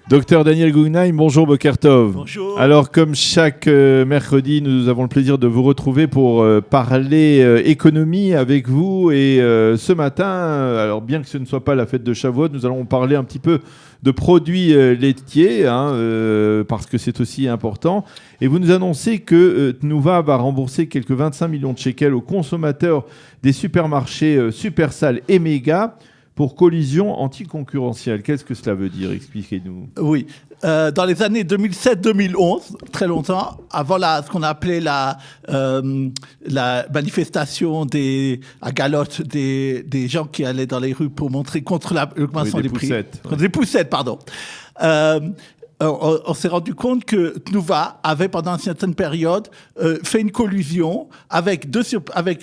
Docteur Daniel Guggenheim, bonjour Bokertov. Bonjour. Alors comme chaque mercredi, nous avons le plaisir de vous retrouver pour parler économie avec vous. Et ce matin, alors bien que ce ne soit pas la fête de Shavuot, nous allons parler un petit peu de produits laitiers, parce que c'est aussi important. Et vous nous annoncez que Tnuva va rembourser quelques 25 millions de shekels aux consommateurs des supermarchés Supersal et Mega pour collision anticoncurrentielle. Qu'est-ce que cela veut dire? Expliquez-nous. Oui. Dans les années 2007-2011, très longtemps, avant ce qu'on appelait la manifestation à Galotte des gens qui allaient dans les rues pour montrer contre l'augmentation des prix. Contre des poussettes, pardon. On s'est rendu compte que Tnuva avait, pendant une certaine période, fait une collusion avec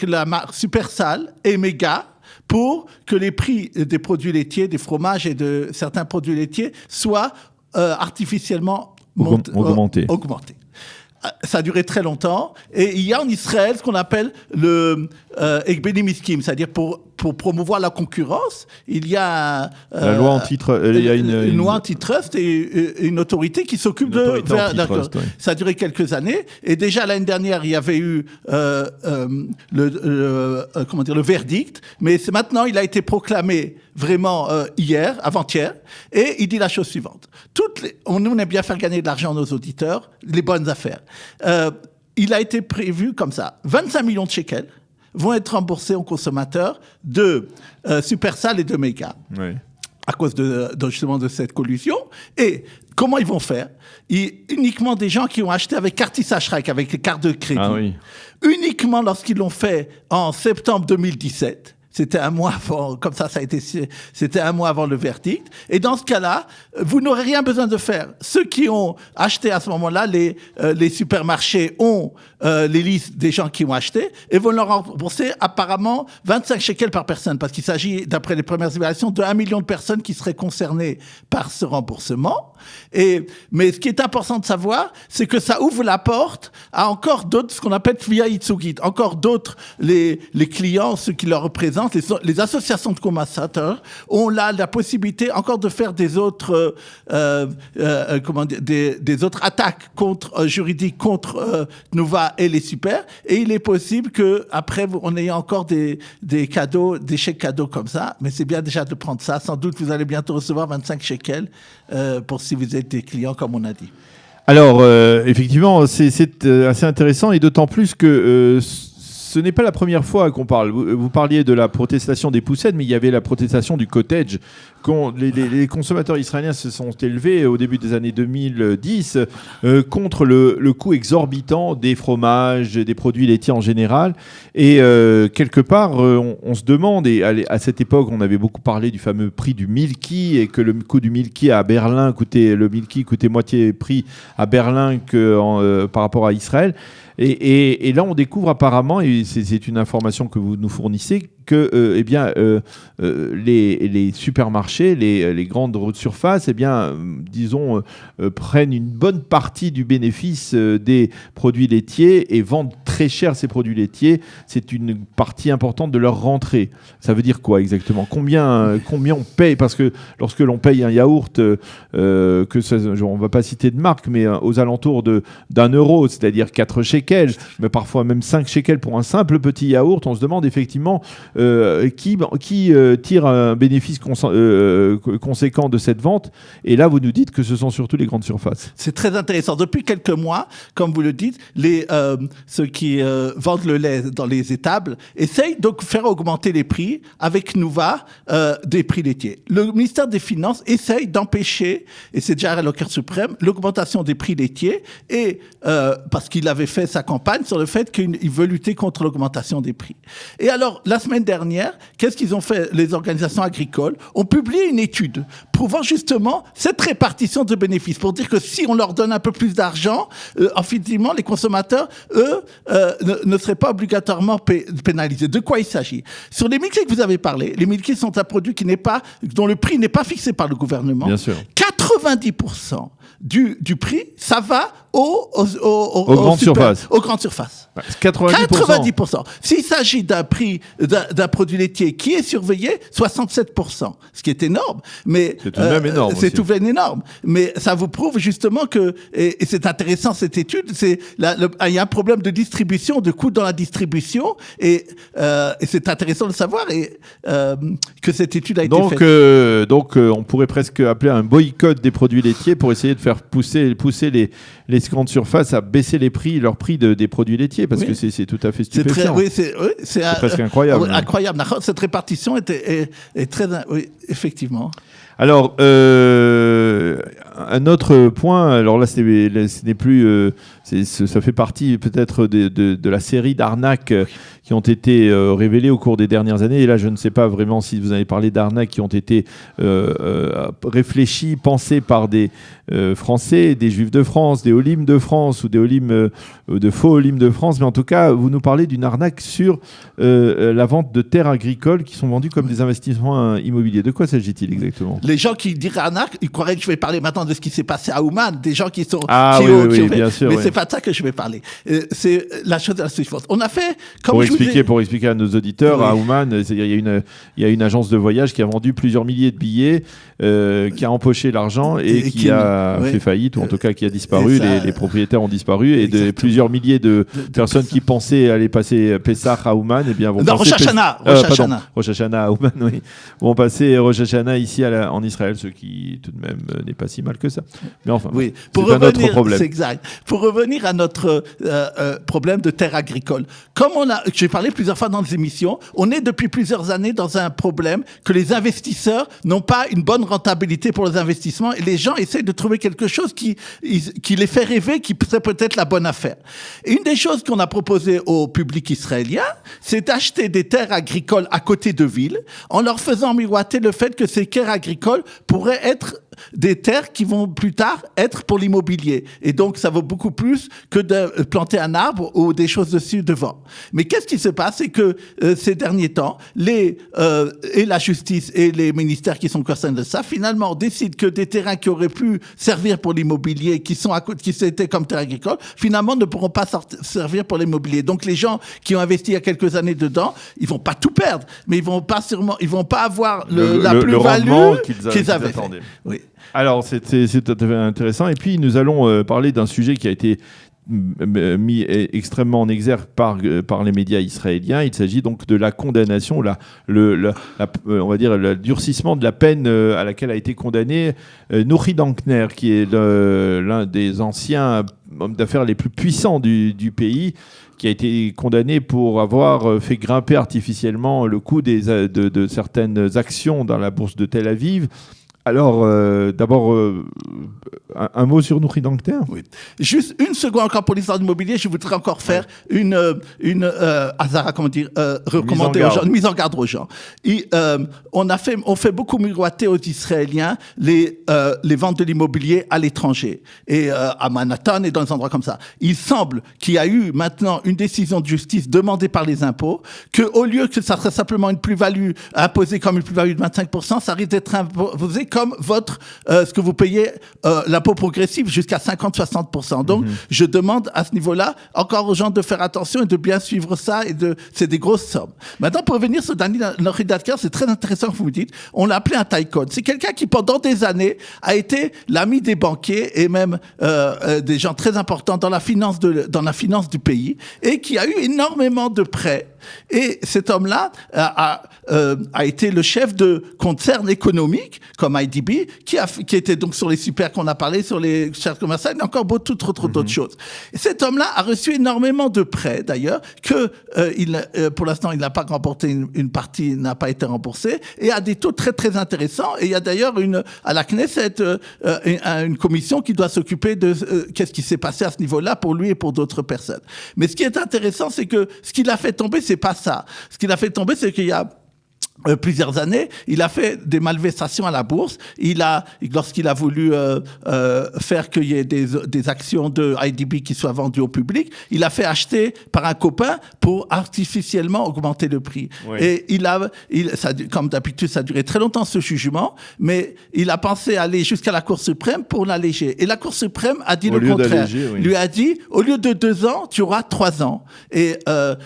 la marque Supersal et Mega, pour que les prix des produits laitiers, des fromages et de certains produits laitiers soient artificiellement augmentés. Ça a duré très longtemps. Et il y a en Israël ce qu'on appelle le Egbeni Miskim, c'est-à-dire pour promouvoir la concurrence, il y a la loi antitrust. Il y a une loi antitrust et une autorité qui s'occupe de faire. Oui. Ça a duré quelques années. Et déjà l'année dernière, il y avait eu le verdict. Mais maintenant, il a été proclamé vraiment avant-hier. Et il dit la chose suivante. Nous aime bien faire gagner de l'argent à nos auditeurs, les bonnes affaires. Il a été prévu comme ça. 25 millions de shekels vont être remboursés aux consommateurs de Supersal et de Mega, oui, à cause justement de cette collusion. Et comment ils vont faire? Uniquement des gens qui ont acheté avec Kartis Ashraq, avec les cartes de crédit. Ah, oui. Uniquement lorsqu'ils l'ont fait en septembre 2017. C'était un mois avant, comme ça a été, c'était un mois avant le verdict. Et dans ce cas-là, vous n'aurez rien besoin de faire. Ceux qui ont acheté à ce moment-là, les supermarchés ont les listes des gens qui ont acheté et vont leur rembourser apparemment 25 shekels par personne, parce qu'il s'agit, d'après les premières évaluations, de 1 million de personnes qui seraient concernées par ce remboursement. Mais ce qui est important de savoir, c'est que ça ouvre la porte à encore d'autres, ce qu'on appelle Tvia Yitzugit, encore d'autres, les clients, ceux qui leur représentent, les associations de consommateurs ont là la possibilité encore de faire des autres des autres attaques juridiques contre Tnuva et les super, et il est possible que après on ait encore des cadeaux, des chèques cadeaux comme ça, mais c'est bien déjà de prendre ça. Sans doute vous allez bientôt recevoir 25 shekels pour si vous êtes des clients, comme on a dit. Alors effectivement c'est assez intéressant, et d'autant plus que ce n'est pas la première fois qu'on parle. Vous parliez de la protestation des poussettes, mais il y avait la protestation du cottage. Les consommateurs israéliens se sont élevés au début des années 2010 contre le coût exorbitant des fromages, des produits laitiers en général. Et quelque part, on se demande, et à cette époque, on avait beaucoup parlé du fameux prix du Milky, et que le coût du Milky à Berlin coûtait moitié prix à Berlin par rapport à Israël. Et là, on découvre apparemment, et c'est une information que vous nous fournissez, que les supermarchés, les grandes surfaces, prennent une bonne partie du bénéfice des produits laitiers et vendent très cher ces produits laitiers. C'est une partie importante de leur rentrée. Ça veut dire quoi exactement? Combien on paye? Parce que lorsque l'on paye un yaourt, on ne va pas citer de marque, mais aux alentours d'1 euro, c'est-à-dire 4 shekels, mais parfois même 5 shekels pour un simple petit yaourt, on se demande effectivement qui tire un bénéfice conséquent de cette vente. Et là, vous nous dites que ce sont surtout les grandes surfaces. C'est très intéressant. Depuis quelques mois, comme vous le dites, ceux qui vendent le lait dans les étables essayent de faire augmenter les prix avec Tnuva des prix laitiers. Le ministère des Finances essaye d'empêcher, et c'est déjà à la Cour suprême, l'augmentation des prix laitiers, et parce qu'il avait fait sa campagne sur le fait qu'il veut lutter contre l'augmentation des prix. Et alors, la semaine dernière, qu'est-ce qu'ils ont fait? Les organisations agricoles ont publié une étude prouvant justement cette répartition de bénéfices, pour dire que si on leur donne un peu plus d'argent, effectivement, les consommateurs, eux, ne seraient pas obligatoirement pénalisés. De quoi il s'agit? Sur les milkshakes que vous avez parlé, les milkshakes sont un produit dont le prix n'est pas fixé par le gouvernement. Bien sûr. 90% du prix, ça va aux grandes surfaces. Aux grandes surfaces. 90%. 90%. S'il s'agit d'un prix d'un produit laitier qui est surveillé, 67%. Ce qui est énorme. Mais c'est tout de même énorme. C'est tout de même énorme. Mais ça vous prouve justement que, et c'est intéressant cette étude, il y a un problème de distribution, de coût dans la distribution, et c'est intéressant de savoir que cette étude a été faite. Donc, on pourrait presque appeler un boycott des produits laitiers pour essayer de faire pousser les grandes surfaces à baisser leurs prix des produits laitiers, parce que c'est tout à fait stupéfiant. C'est presque incroyable. Incroyable. Cette répartition est très... Oui, effectivement. Alors, un autre point, alors là, ce n'est plus... ça fait partie peut-être de la série d'arnaques qui ont été révélées au cours des dernières années. Et là, je ne sais pas vraiment si vous avez parlé d'arnaques qui ont été réfléchies, pensées par des Français, des Juifs de France, des Olim de France ou des Olim, de faux Olim de France. Mais en tout cas, vous nous parlez d'une arnaque sur la vente de terres agricoles qui sont vendues comme des investissements immobiliers. De quoi s'agit-il exactement ? Les gens qui diraient arnaque, ils croiraient que je vais parler maintenant de ce qui s'est passé à Ouman, des gens qui sont... oui, bien sûr. Mais c'est pas de ça que je vais parler. C'est la chose de la suivante. On a fait... Pour expliquer à nos auditeurs, à Ouman, il y a une agence de voyage qui a vendu plusieurs milliers de billets, qui a empoché l'argent et qui a fait faillite, ou en tout cas qui a disparu. Les propriétaires ont disparu, et plusieurs milliers de personnes qui pensaient aller passer Pessah à Ouman, eh bien, vont passer... Rosh Hashanah à Ouman, oui. Vont passer Rosh Hashanah ici en Israël, ce qui tout de même n'est pas si mal que ça. Mais enfin, c'est un autre problème. C'est exact. Pour revenir à notre problème de terres agricoles, comme j'ai parlé plusieurs fois dans les émissions, on est depuis plusieurs années dans un problème que les investisseurs n'ont pas une bonne rentabilité pour les investissements, et les gens essayent de trouver quelque chose qui les fait rêver, qui serait peut-être la bonne affaire. Et une des choses qu'on a proposées au public israélien, c'est d'acheter des terres agricoles à côté de villes, en leur faisant miroiter le fait que ces terres agricoles pourraient être des terres qui vont plus tard être pour l'immobilier. Et donc, ça vaut beaucoup plus que de planter un arbre ou des choses dessus devant. Mais qu'est-ce qui se passe? C'est que ces derniers temps, et la justice et les ministères qui sont concernés de ça, finalement, décident que des terrains qui auraient pu servir pour l'immobilier, qui étaient comme terres agricoles, finalement, ne pourront pas servir pour l'immobilier. Donc, les gens qui ont investi il y a quelques années dedans, ils vont pas tout perdre, mais ils vont pas avoir la plus-value qu'ils avaient fait. Oui. Alors, c'est intéressant. Et puis, nous allons parler d'un sujet qui a été mis extrêmement en exergue par les médias israéliens. Il s'agit donc de la condamnation, on va dire le durcissement de la peine à laquelle a été condamné Nouri Dankner, qui est l'un des anciens hommes d'affaires les plus puissants du pays, qui a été condamné pour avoir fait grimper artificiellement le coût de certaines actions dans la bourse de Tel Aviv. Alors, d'abord, un mot sur Nouri Dankner. Oui. Juste une seconde encore pour l'histoire de l'immobilier. Je voudrais encore faire une mise en garde aux gens. On fait beaucoup miroiter aux Israéliens les ventes de l'immobilier à l'étranger, et à Manhattan et dans des endroits comme ça. Il semble qu'il y a eu maintenant une décision de justice demandée par les impôts, qu'au lieu que ça serait simplement une plus-value imposée comme une plus-value de 25%, ça risque d'être imposé comme ce que vous payez l'impôt progressif jusqu'à 50-60%. Donc, je demande à ce niveau-là encore aux gens de faire attention et de bien suivre ça, c'est des grosses sommes. Maintenant, pour revenir sur Daniel Nouri Dankner, c'est très intéressant que vous me dites, on l'a appelé un tycoon. C'est quelqu'un qui, pendant des années, a été l'ami des banquiers et même des gens très importants dans la finance du pays, et qui a eu énormément de prêts. Et cet homme-là a été le chef de concerns économiques comme IDB, qui était donc sur les super qu'on a parlé, sur les chaires commerciales, mais encore beaucoup trop d'autres choses. Et cet homme-là a reçu énormément de prêts, d'ailleurs, que pour l'instant, il n'a pas remporté, une partie n'a pas été remboursée, et à des taux très, très intéressants. Et il y a d'ailleurs à la Knesset une commission qui doit s'occuper de qu'est-ce qui s'est passé à ce niveau-là pour lui et pour d'autres personnes. Mais ce qui est intéressant, c'est que ce qui l'a fait tomber, c'est pas ça. Ce qui l'a fait tomber, c'est qu'il y a plusieurs années, il a fait des malversations à la bourse. Lorsqu'il a voulu faire qu'il y ait des actions de IDB qui soient vendues au public, il a fait acheter par un copain pour artificiellement augmenter le prix. Oui. Et comme d'habitude, ça a duré très longtemps ce jugement, mais il a pensé aller jusqu'à la Cour suprême pour l'alléger. Et la Cour suprême a dit le contraire. Oui. Lui a dit, au lieu de 2 ans, tu auras 3 ans. Et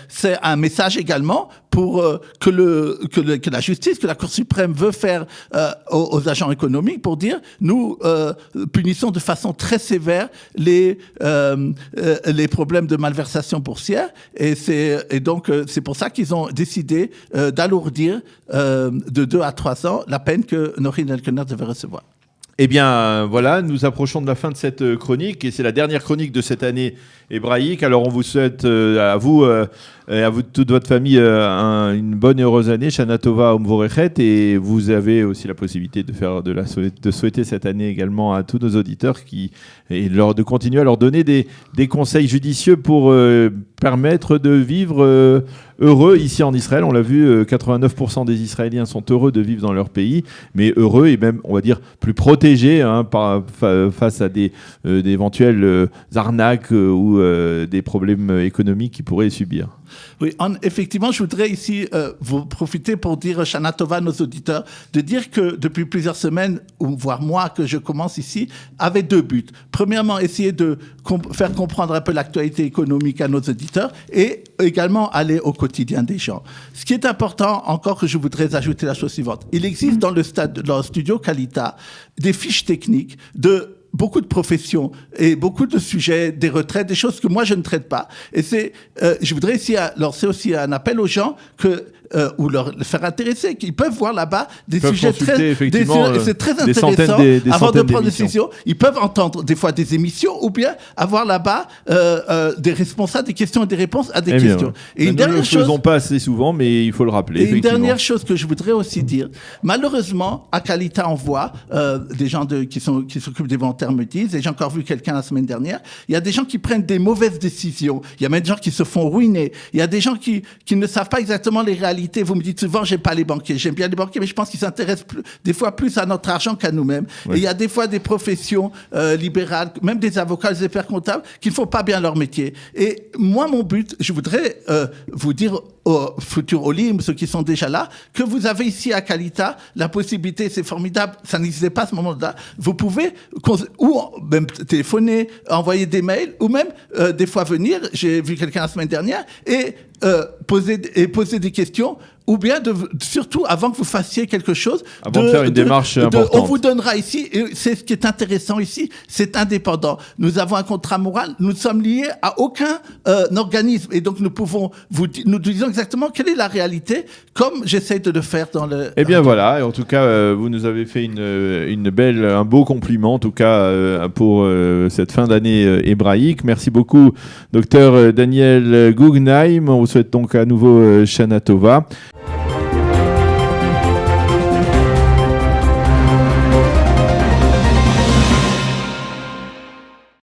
c'est un message également pour que la justice, que la Cour suprême veut faire aux agents économiques pour dire nous punissons de façon très sévère les problèmes de malversation boursière et donc c'est pour ça qu'ils ont décidé d'alourdir de 2 à 3 ans la peine que Norin El-Kenner devait recevoir. Eh bien, voilà, nous approchons de la fin de cette chronique et c'est la dernière chronique de cette année hébraïque. Alors, on vous souhaite à vous et à vous, toute votre famille une bonne et heureuse année, Shana Tova Umvorechet, et vous avez aussi la possibilité de souhaiter cette année également à tous nos auditeurs de continuer à leur donner des conseils judicieux pour permettre de vivre heureux ici en Israël. On l'a vu, 89% des Israéliens sont heureux de vivre dans leur pays, mais heureux et même, on va dire, plus protégés face à d'éventuelles arnaques ou des problèmes économiques qu'ils pourraient subir. Oui, effectivement, je voudrais ici vous profiter pour dire Shana Tova à nos auditeurs, de dire que depuis plusieurs semaines, ou voire mois que je commence ici, avait 2 buts. Premièrement, essayer de faire comprendre un peu l'actualité économique à nos auditeurs et également aller au quotidien des gens. Ce qui est important encore que je voudrais ajouter la chose suivante. Il existe dans le studio Kalita des fiches techniques de beaucoup de professions et beaucoup de sujets, des retraites, des choses que moi je ne traite pas. Et je voudrais ici lancer aussi un appel aux gens ou leur faire intéresser, qu'ils peuvent voir là-bas des sujets c'est très intéressant avant de prendre des décisions. Ils peuvent entendre des fois des émissions ou bien avoir là-bas des responsables, des questions et des réponses à des questions. Et une dernière chose, nous ne le faisons pas assez souvent, mais il faut le rappeler. Et une dernière chose que je voudrais aussi dire, malheureusement, à Kalita, on voit des gens qui s'occupent des volontaires me disent, et j'ai encore vu quelqu'un la semaine dernière, il y a des gens qui prennent des mauvaises décisions, il y a même des gens qui se font ruiner, il y a des gens qui ne savent pas exactement les réalités. Vous me dites souvent, j'aime pas les banquiers, j'aime bien les banquiers, mais je pense qu'ils s'intéressent des fois plus à notre argent qu'à nous-mêmes. Oui. Et il y a des fois des professions libérales, même des avocats, des experts comptables, qui ne font pas bien leur métier. Et moi, mon but, je voudrais vous dire aux futurs Olim, ceux qui sont déjà là, que vous avez ici à Kalita la possibilité, c'est formidable, ça n'existait pas à ce moment-là, vous pouvez ou même téléphoner, envoyer des mails, ou même des fois venir, j'ai vu quelqu'un la semaine dernière, et poser des questions, ou bien surtout avant que vous fassiez quelque chose, avant de faire une démarche importante. On vous donnera ici, et c'est ce qui est intéressant ici, c'est indépendant. Nous avons un contrat moral, nous ne sommes liés à aucun organisme, et donc nous pouvons nous disons exactement quelle est la réalité, comme j'essaie de le faire dans le... Eh bien voilà, et en tout cas, vous nous avez fait un beau compliment, en tout cas, pour cette fin d'année hébraïque. Merci beaucoup, docteur Daniel Guggenheim. On vous souhaite donc à nouveau Shana Tova.